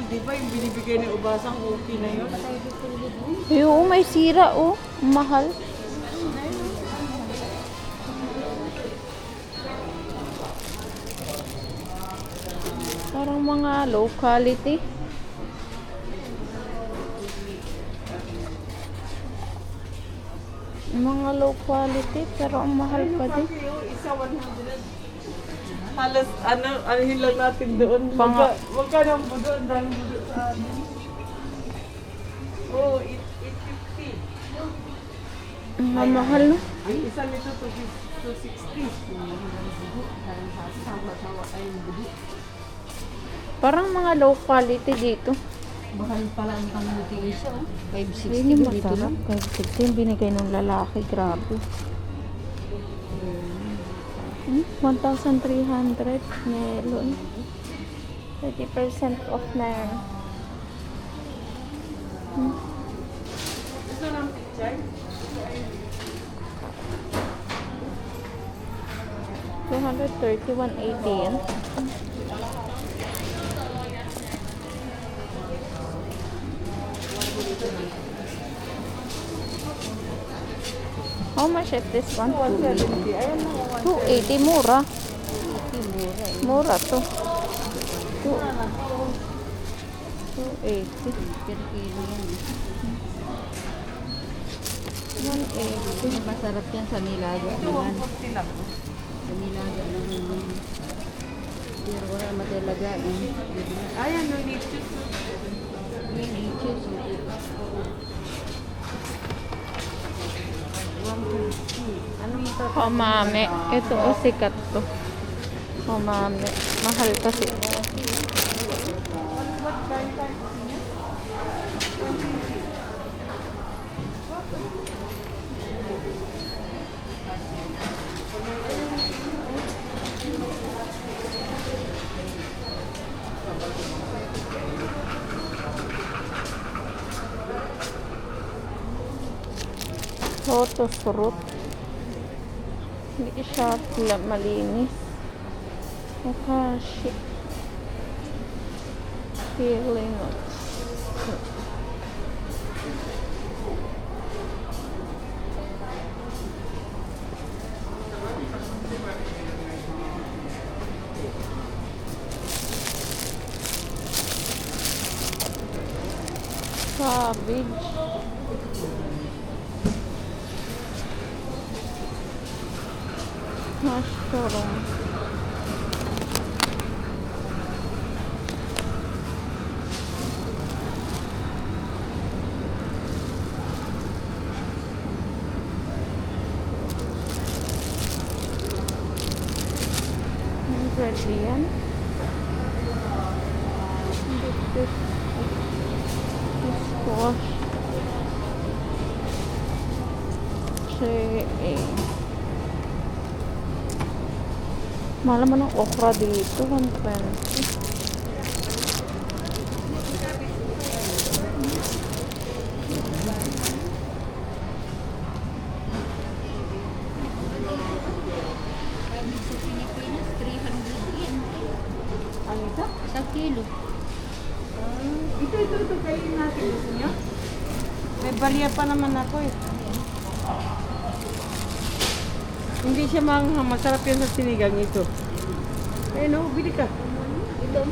mahal, di ba? Yung binibigay ni Ubasang okay na yun. Oo, may sira oh. Mahal. Parang mga low quality. Mga low quality pero ang mahal pa din. Isa 100. Halos, ano lang natin doon. Magkano ang budo? Ang daming budo sa amin. Oh, 850. Ang mahal no? Ang isa nito, 260. Parang mga low quality dito. Mahal pala ang kamuti isa. 560 Hindi dito masarap. lang. Kahit 16 binigay ng lalaki. Grabe. 1,300 melon. 30% off na yan. Ito lang picture. 230, 180 yan. How much is this one? 170. Ayan na. 280, mura. Mura to. 280. Per kilo yan. 180. Masarap yan sa nilaga Ito, naman. 140 lang. Sa nilaga naman. Pero wala matalaga. Ayan, no need to. Anong ito? Hamame. Ito o sikat to. Hamame. Mahal kasi. What kind of niya? Lotus root. Hindi siya malinis. Makashi. Feeling nuts. Cabbage. Mushroom. Ingredient. Squash. Mahal naman ang okra dito, 120. Sa Pilipinas, 300 yan. Ano ito? Sa kilo. Ito. Kainin natin. Gusto niyo? May barya pa naman ako eh. Hindi siya manghang. Masarap yan sa sinigang ito. Eh no, bili ka.